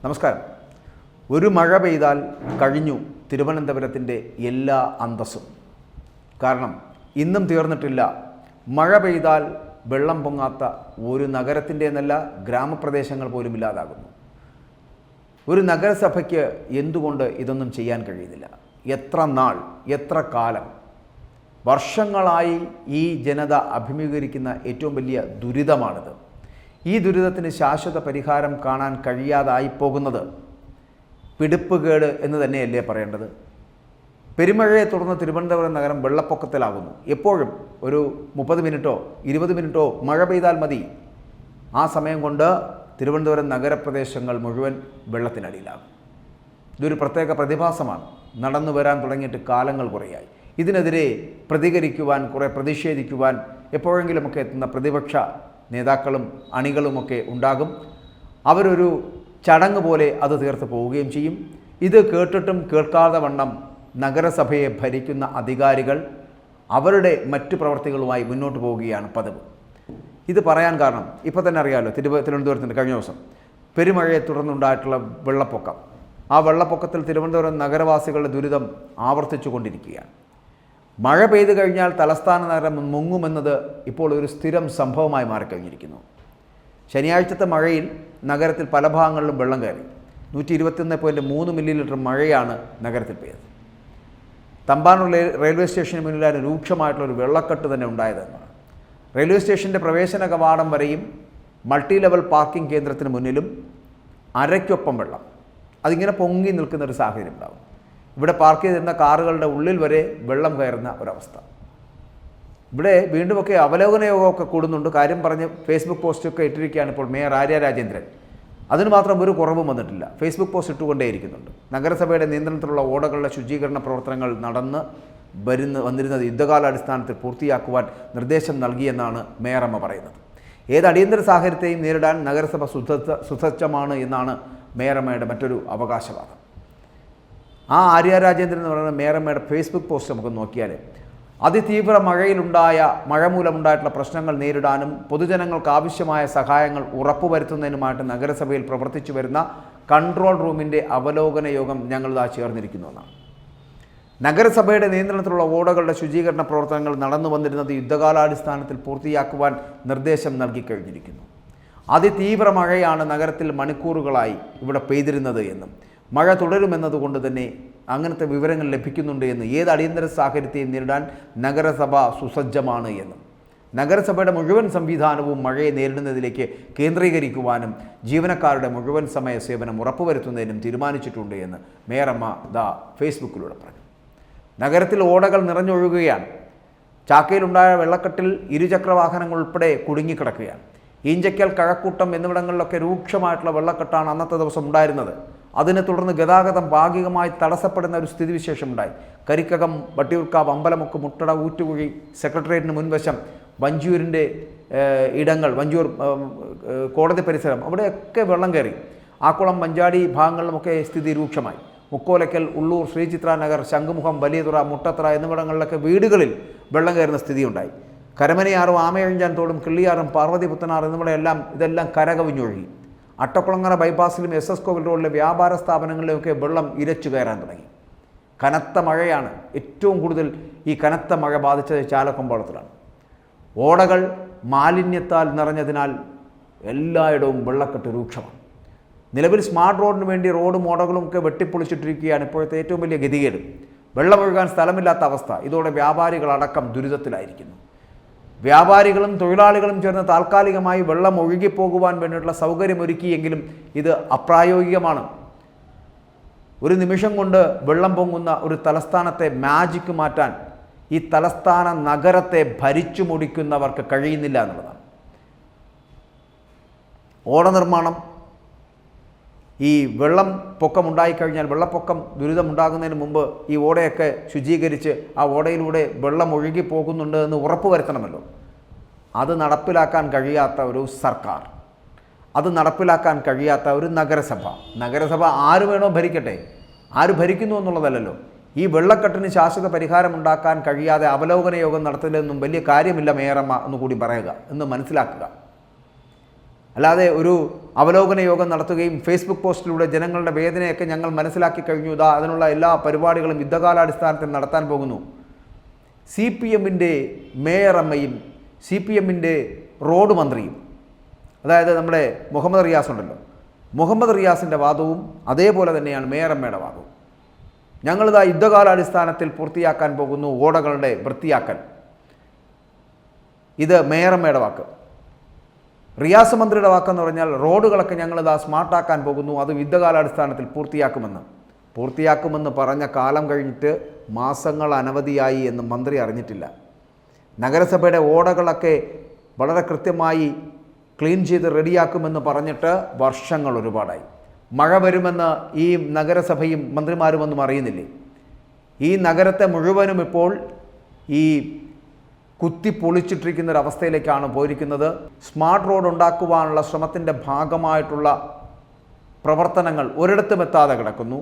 നമസ്കാരം. ഒരു മഴ പെയ്താൽ കഴിഞ്ഞു തിരുവനന്തപുരത്തിൻ്റെ എല്ലാ അന്തസ്സും. കാരണം ഇന്നും തീർന്നിട്ടില്ല. മഴ പെയ്താൽ വെള്ളം പൊങ്ങാത്ത ഒരു നഗരത്തിൻ്റെ എന്നല്ല ഗ്രാമപ്രദേശങ്ങൾ പോലും ഇല്ലാതാകുന്നു. ഒരു നഗരസഭയ്ക്ക് എന്തുകൊണ്ട് ഇതൊന്നും ചെയ്യാൻ കഴിയുന്നില്ല? എത്ര നാൾ, എത്ര കാലം, വർഷങ്ങളായി ഈ ജനത അഭിമുഖീകരിക്കുന്ന ഏറ്റവും വലിയ ദുരിതമാണിത്. ഈ ദുരിതത്തിന് ശാശ്വത പരിഹാരം കാണാൻ കഴിയാതായി പോകുന്നത് പിടിപ്പുകേട് എന്ന് തന്നെയല്ലേ പറയേണ്ടത്? പെരുമഴയെ തുടർന്ന് തിരുവനന്തപുരം നഗരം വെള്ളപ്പൊക്കത്തിലാകുന്നു. എപ്പോഴും ഒരു 30 മിനിറ്റോ 20 മിനിറ്റോ മഴ പെയ്താൽ മതി. ആ സമയം കൊണ്ട് തിരുവനന്തപുരം നഗരപ്രദേശങ്ങൾ മുഴുവൻ വെള്ളത്തിനടിയിലാകും. ഇതൊരു പ്രത്യേക പ്രതിഭാസമാണ്. നടന്നു വരാൻ തുടങ്ങിയിട്ട് കാലങ്ങൾ കുറേയായി. ഇതിനെതിരെ പ്രതികരിക്കുവാൻ, പ്രതിഷേധിക്കുവാൻ എപ്പോഴെങ്കിലുമൊക്കെ എത്തുന്ന പ്രതിപക്ഷ നേതാക്കളും അണികളുമൊക്കെ ഉണ്ടാകും. അവരൊരു ചടങ്ങ് പോലെ അത് തീർത്ത് പോവുകയും ചെയ്യും. ഇത് കേട്ടിട്ടും കേൾക്കാതെ വണ്ണം നഗരസഭയെ ഭരിക്കുന്ന അധികാരികൾ അവരുടെ മറ്റു പ്രവർത്തികളുമായി മുന്നോട്ട് പോവുകയാണ് പതിവ്. ഇത് പറയാൻ കാരണം ഇപ്പോൾ തന്നെ അറിയാമല്ലോ, തിരുവനന്തപുരത്തിൻ്റെ കഴിഞ്ഞ ദിവസം പെരുമഴയെ തുടർന്നുണ്ടായിട്ടുള്ള വെള്ളപ്പൊക്കം. ആ വെള്ളപ്പൊക്കത്തിൽ തിരുവനന്തപുരം നഗരവാസികളുടെ ദുരിതം ആവർത്തിച്ചു കൊണ്ടിരിക്കുകയാണ്. മഴ പെയ്തു കഴിഞ്ഞാൽ തലസ്ഥാന നഗരം മുങ്ങുമെന്നത് ഇപ്പോൾ ഒരു സ്ഥിരം സംഭവമായി മാറിക്കഴിഞ്ഞിരിക്കുന്നു. ശനിയാഴ്ചത്തെ മഴയിൽ നഗരത്തിൽ പല ഭാഗങ്ങളിലും വെള്ളം കയറി. 121.3 മില്ലിലിറ്റർ മഴയാണ് നഗരത്തിൽ പെയ്തത്. തമ്പാനൂർ റെയിൽവേ സ്റ്റേഷന് മുന്നിലാണ് രൂക്ഷമായിട്ടുള്ളൊരു വെള്ളക്കെട്ട് തന്നെ ഉണ്ടായതെന്നാണ്. റെയിൽവേ സ്റ്റേഷൻ്റെ പ്രവേശന കവാടം വരെയും മൾട്ടി ലെവൽ പാർക്കിംഗ് കേന്ദ്രത്തിന് മുന്നിലും അരയ്ക്കൊപ്പം വെള്ളം. അതിങ്ങനെ പൊങ്ങി നിൽക്കുന്നൊരു സാഹചര്യം ഉണ്ടാകും. ഇവിടെ പാർക്ക് ചെയ്തിരുന്ന കാറുകളുടെ ഉള്ളിൽ വരെ വെള്ളം കയറുന്ന ഒരവസ്ഥ. ഇവിടെ വീണ്ടുമൊക്കെ അവലോകന യോഗമൊക്കെ കൂടുന്നുണ്ട്. കാര്യം പറഞ്ഞ് ഫേസ്ബുക്ക് പോസ്റ്റൊക്കെ ഇട്ടിരിക്കുകയാണ് ഇപ്പോൾ മേയർ ആര്യ രാജേന്ദ്രൻ. അതിന് മാത്രം ഒരു കുറവും വന്നിട്ടില്ല. ഫേസ്ബുക്ക് പോസ്റ്റ് ഇട്ടുകൊണ്ടേയിരിക്കുന്നുണ്ട്. നഗരസഭയുടെ നിയന്ത്രണത്തിലുള്ള ഓടകളുടെ ശുചീകരണ പ്രവർത്തനങ്ങൾ വന്നിരുന്നത് യുദ്ധകാലാടിസ്ഥാനത്തിൽ പൂർത്തിയാക്കുവാൻ നിർദ്ദേശം നൽകിയെന്നാണ് മേയറമ്മ പറയുന്നത്. ഏത് അടിയന്തര സാഹചര്യത്തെയും നേരിടാൻ നഗരസഭ സുസജ്ജമാണ് എന്നാണ് മേയറമ്മയുടെ മറ്റൊരു അവകാശവാദം. ആ ആര്യ രാജേന്ദ്രൻ എന്ന് പറയുന്ന മേയറമ്മയുടെ ഫേസ്ബുക്ക് പോസ്റ്റ് നമുക്ക് നോക്കിയാൽ അതിതീവ്ര മഴ മൂലമുണ്ടായിട്ടുള്ള പ്രശ്നങ്ങൾ നേരിടാനും പൊതുജനങ്ങൾക്ക് ആവശ്യമായ സഹായങ്ങൾ ഉറപ്പുവരുത്തുന്നതിനുമായിട്ട് നഗരസഭയിൽ പ്രവർത്തിച്ചു വരുന്ന കൺട്രോൾ റൂമിൻ്റെ അവലോകന യോഗം ഞങ്ങളിതാ ചേർന്നിരിക്കുന്നുവെന്നാണ്. നഗരസഭയുടെ നിയന്ത്രണത്തിലുള്ള ഓടകളുടെ ശുചീകരണ പ്രവർത്തനങ്ങൾ നടന്നു വന്നിരുന്നത് യുദ്ധകാലാടിസ്ഥാനത്തിൽ പൂർത്തിയാക്കുവാൻ നിർദ്ദേശം നൽകിക്കഴിഞ്ഞിരിക്കുന്നു. അതിതീവ്ര മഴയാണ് നഗരത്തിൽ മണിക്കൂറുകളായി ഇവിടെ പെയ്തിരുന്നത് എന്നും മഴ തുടരുമെന്നതുകൊണ്ട് തന്നെ അങ്ങനത്തെ വിവരങ്ങൾ ലഭിക്കുന്നുണ്ട് എന്ന് ഏത് അടിയന്തര സാഹചര്യത്തെയും നേരിടാൻ നഗരസഭ സുസജ്ജമാണ് എന്നും നഗരസഭയുടെ മുഴുവൻ സംവിധാനവും മഴയെ നേരിടുന്നതിലേക്ക് കേന്ദ്രീകരിക്കുവാനും ജീവനക്കാരുടെ മുഴുവൻ സമയ സേവനം ഉറപ്പുവരുത്തുന്നതിനും തീരുമാനിച്ചിട്ടുണ്ട് എന്ന് മേയറമ്മ ഫേസ്ബുക്കിലൂടെ പറഞ്ഞു. നഗരത്തിൽ ഓടകൾ നിറഞ്ഞൊഴുകുകയാണ്. ചാക്കയിലുണ്ടായ വെള്ളക്കെട്ടിൽ ഇരുചക്രവാഹനങ്ങൾ ഉൾപ്പെടെ കുടുങ്ങിക്കിടക്കുകയാണ്. ഈഞ്ചക്കൽ, കഴക്കൂട്ടം എന്നിവിടങ്ങളിലൊക്കെ രൂക്ഷമായിട്ടുള്ള വെള്ളക്കെട്ടാണ് അന്നത്തെ ദിവസം ഉണ്ടായിരുന്നത്. അതിനെ തുടർന്ന് ഗതാഗതം ഭാഗികമായി തടസ്സപ്പെടുന്ന ഒരു സ്ഥിതിവിശേഷമുണ്ടായി. കരിക്കകം, വട്ടിയൂർക്കാവ്, അമ്പലമുക്ക്, മുട്ടട, ഊറ്റുകുഴി, സെക്രട്ടേറിയറ്റിന് മുൻവശം, വഞ്ചൂരിൻ്റെ ഇടങ്ങൾ, വഞ്ചൂർ കോടതി പരിസരം, അവിടെയൊക്കെ വെള്ളം കയറി. ആക്കുളം, മഞ്ചാടി ഭാഗങ്ങളിലുമൊക്കെ സ്ഥിതി രൂക്ഷമായി. മുക്കോലക്കൽ, ഉള്ളൂർ, ശ്രീചിത്ര നഗർ, ശംഖുമുഖം, വലിയതുറ, മുട്ടത്തറ എന്നിവിടങ്ങളിലൊക്കെ വീടുകളിൽ വെള്ളം കയറുന്ന സ്ഥിതിയുണ്ടായി. കരമനയാറും ആമയഴിഞ്ചാൻ തോടും കിള്ളിയാറും പാർവതി പുത്തനാർ ഇതെല്ലാം കരകവിഞ്ഞൊഴുകി. അട്ടക്കുളങ്ങര ബൈപ്പാസിലും SS കോവിൽ റോഡിലെ വ്യാപാര സ്ഥാപനങ്ങളിലുമൊക്കെ വെള്ളം ഇരച്ചു കയറാൻ തുടങ്ങി. കനത്ത മഴയാണ്. ഏറ്റവും കൂടുതൽ ഈ കനത്ത മഴ ബാധിച്ചത് ചാലക്കമ്പോളത്തിലാണ്. ഓടകൾ മാലിന്യത്താൽ നിറഞ്ഞതിനാൽ എല്ലായിടവും വെള്ളക്കെട്ട് രൂക്ഷമാണ്. നിലവിൽ സ്മാർട്ട് റോഡിന് വേണ്ടി റോഡും ഓടകളും ഒക്കെ വെട്ടിപ്പൊളിച്ചിട്ടിരിക്കുകയാണ് ഇപ്പോഴത്തെ ഏറ്റവും വലിയ ഗതികേട്. വെള്ളമൊഴുകാൻ സ്ഥലമില്ലാത്ത അവസ്ഥ. ഇതോടെ വ്യാപാരികളടക്കം ദുരിതത്തിലായിരിക്കുന്നു. വ്യാപാരികളും തൊഴിലാളികളും ചേർന്ന് താൽക്കാലികമായി വെള്ളം ഒഴുകിപ്പോകുവാൻ വേണ്ടിയിട്ടുള്ള സൗകര്യമൊരുക്കിയെങ്കിലും ഇത് അപ്രായോഗികമാണ്. ഒരു നിമിഷം കൊണ്ട് വെള്ളം പൊങ്ങുന്ന ഒരു തലസ്ഥാനത്തെ മാജിക്ക് മാറ്റാൻ ഈ തലസ്ഥാന നഗരത്തെ ഭരിച്ചു മുടിക്കുന്നവർക്ക് കഴിയുന്നില്ല എന്നുള്ളതാണ്. ഓട നിർമ്മാണം, ഈ വെള്ളപ്പൊക്കം ഉണ്ടായിക്കഴിഞ്ഞാൽ, വെള്ളപ്പൊക്കം ദുരിതമുണ്ടാകുന്നതിന് മുമ്പ് ഈ ഓടയൊക്കെ ശുചീകരിച്ച് ആ ഓടയിലൂടെ വെള്ളം ഒഴുകി പോകുന്നുണ്ട് എന്ന് ഉറപ്പുവരുത്തണമല്ലോ. അത് നടപ്പിലാക്കാൻ കഴിയാത്ത ഒരു സർക്കാർ, അത് നടപ്പിലാക്കാൻ കഴിയാത്ത ഒരു നഗരസഭ ആര് വേണോ ഭരിക്കട്ടെ, ആര് ഭരിക്കുന്നു എന്നുള്ളതല്ലല്ലോ. ഈ വെള്ളക്കെട്ടിന് ശാശ്വത പരിഹാരമുണ്ടാക്കാൻ കഴിയാതെ അവലോകന യോഗം നടത്തുന്നതിലൊന്നും വലിയ കാര്യമില്ല മേയറമ്മ എന്നുകൂടി പറയുക, എന്ന് മനസ്സിലാക്കുക. അല്ലാതെ ഒരു അവലോകന യോഗം നടത്തുകയും ഫേസ്ബുക്ക് പോസ്റ്റിലൂടെ ജനങ്ങളുടെ വേദനയൊക്കെ ഞങ്ങൾ മനസ്സിലാക്കി കഴിഞ്ഞു, ഇതാ അതിനുള്ള എല്ലാ പരിപാടികളും യുദ്ധകാലാടിസ്ഥാനത്തിൽ നടത്താൻ പോകുന്നു. CPM-ൻ്റെ മേയറമ്മയും CPM-ൻ്റെ റോഡ് മന്ത്രിയും, അതായത് നമ്മുടെ മുഹമ്മദ് റിയാസ് ഉണ്ടല്ലോ, മുഹമ്മദ് റിയാസിൻ്റെ വാദവും അതേപോലെ തന്നെയാണ് മേയറമ്മയുടെ വാദവും. ഞങ്ങളിതാ യുദ്ധകാലാടിസ്ഥാനത്തിൽ പൂർത്തിയാക്കാൻ പോകുന്നു ഓടകളുടെ വൃത്തിയാക്കൽ. ഇത് മേയറമ്മയുടെ വാക്ക്. റിയാസ് മന്ത്രിയുടെ വാക്കെന്ന് പറഞ്ഞാൽ റോഡുകളൊക്കെ ഞങ്ങളിതാ സ്മാർട്ടാക്കാൻ പോകുന്നു, അത് യുദ്ധകാലാടിസ്ഥാനത്തിൽ പൂർത്തിയാക്കുമെന്ന് പറഞ്ഞ കാലം കഴിഞ്ഞിട്ട് മാസങ്ങൾ അനവധിയായി എന്ന് മന്ത്രി അറിഞ്ഞിട്ടില്ല. നഗരസഭയുടെ ഓടകളൊക്കെ വളരെ കൃത്യമായി ക്ലീൻ ചെയ്ത് റെഡിയാക്കുമെന്ന് പറഞ്ഞിട്ട് വർഷങ്ങൾ ഒരുപാടായി. മഴ വരുമെന്ന് ഈ നഗരസഭയും മന്ത്രിമാരുമൊന്നും അറിയുന്നില്ലേ? ഈ നഗരത്തെ മുഴുവനും ഇപ്പോൾ ഈ കുത്തിപ്പൊളിച്ചിട്ടിരിക്കുന്നൊരവസ്ഥയിലേക്കാണ് പോയിരിക്കുന്നത്. സ്മാർട്ട് റോഡ് ഉണ്ടാക്കുവാനുള്ള ശ്രമത്തിൻ്റെ ഭാഗമായിട്ടുള്ള പ്രവർത്തനങ്ങൾ ഒരിടത്തും എത്താതെ കിടക്കുന്നു.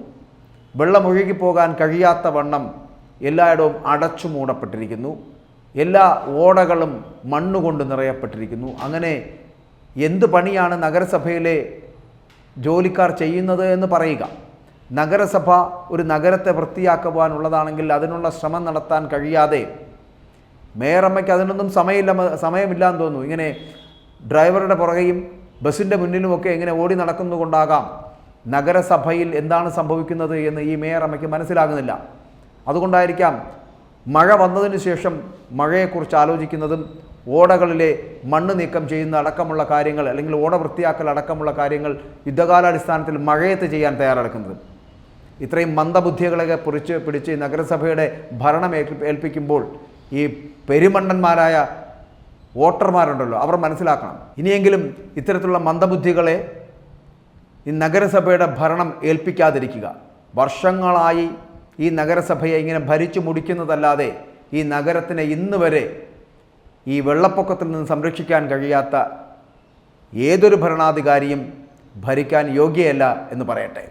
വെള്ളമൊഴുകിപ്പോകാൻ കഴിയാത്ത വണ്ണം എല്ലായിടവും അടച്ചു മൂടപ്പെട്ടിരിക്കുന്നു. എല്ലാ ഓടകളും മണ്ണുകൊണ്ട് നിറയപ്പെട്ടിരിക്കുന്നു. അങ്ങനെ എന്ത് പണിയാണ് നഗരസഭയിലെ ജോലിക്കാർ ചെയ്യുന്നത് എന്ന് പറയുക? നഗരസഭ ഒരു നഗരത്തെ വൃത്തിയാക്കുവാനുള്ളതാണെങ്കിൽ അതിനുള്ള ശ്രമം നടത്താൻ കഴിയാതെ മേയറമ്മയ്ക്ക് അതിനൊന്നും സമയമില്ലാന്ന് തോന്നുന്നു. ഇങ്ങനെ ഡ്രൈവറുടെ പുറകെയും ബസ്സിൻ്റെ മുന്നിലുമൊക്കെ ഇങ്ങനെ ഓടി നടക്കുന്നതുകൊണ്ടാകാം നഗരസഭയിൽ എന്താണ് സംഭവിക്കുന്നത് എന്ന് ഈ മേയറമ്മയ്ക്ക് മനസ്സിലാകുന്നില്ല. അതുകൊണ്ടായിരിക്കാം മഴ വന്നതിന് ശേഷം മഴയെക്കുറിച്ച് ആലോചിക്കുന്നതും ഓടകളിലെ മണ്ണ് നീക്കം ചെയ്യുന്ന അടക്കമുള്ള കാര്യങ്ങൾ, അല്ലെങ്കിൽ ഓട വൃത്തിയാക്കൽ അടക്കമുള്ള കാര്യങ്ങൾ യുദ്ധകാലാടിസ്ഥാനത്തിൽ മഴയത്ത് ചെയ്യാൻ തയ്യാറെടുക്കുന്നതും. ഇത്രയും മന്ദബുദ്ധികളെ പിടിച്ച് നഗരസഭയുടെ ഭരണം ഏൽപ്പിക്കുമ്പോൾ ഈ പെരുമണ്ണന്മാരായ വോട്ടർമാരുണ്ടല്ലോ, അവർ മനസ്സിലാക്കണം. ഇനിയെങ്കിലും ഇത്തരത്തിലുള്ള മന്ദബുദ്ധികളെ ഈ നഗരസഭയുടെ ഭരണം ഏൽപ്പിക്കാതിരിക്കുക. വർഷങ്ങളായി ഈ നഗരസഭയെ ഇങ്ങനെ ഭരിച്ചു മുടിക്കുന്നതല്ലാതെ ഈ നഗരത്തിനെ ഇന്ന് വരെ ഈ വെള്ളപ്പൊക്കത്തിൽ നിന്ന് സംരക്ഷിക്കാൻ കഴിയാത്ത ഏതൊരു ഭരണാധികാരിയും ഭരിക്കാൻ യോഗ്യയല്ല എന്ന് പറയട്ടെ.